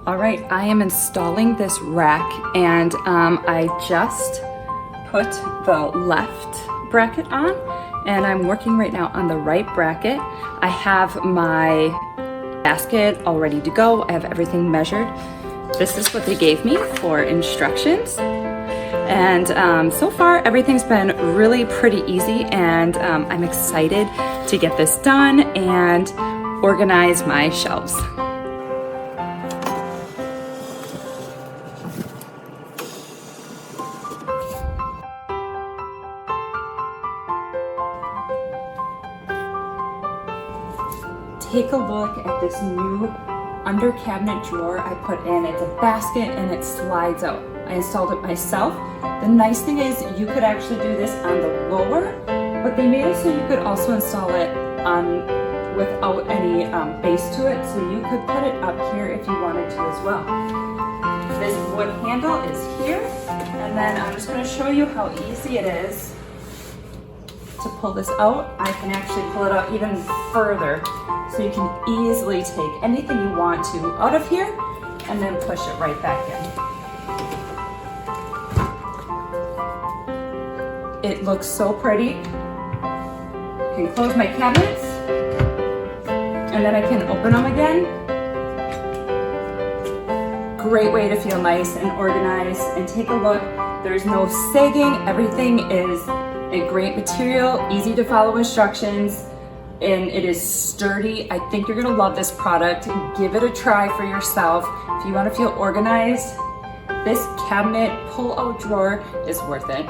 All right, I am installing this rack, and I just put the left bracket on, and I'm working right now on the right bracket. I have my basket all ready to go. I have everything measured. This is what they gave me for instructions. And so far, everything's been really pretty easy, and I'm excited to get this done and organize my shelves. Take a look at this new under cabinet drawer I put in. It's a basket and it slides out. I installed it myself. The nice thing is you could actually do this on the lower, but they made it so you could also install it on without any base to it, so you could put it up here if you wanted to as well. This wood handle is here, and then I'm just going to show you how easy it is to pull this out. I can actually pull it out even further, so you can easily take anything you want to out of here and then push it right back in. It looks so pretty. I can close my cabinets and then I can open them again. Great way to feel nice and organized. And take a look, there's no sagging. Everything is a great material, easy to follow instructions, and it is sturdy. I think you're gonna love this product. Give it a try for yourself. If you wanna feel organized, this cabinet pull-out drawer is worth it.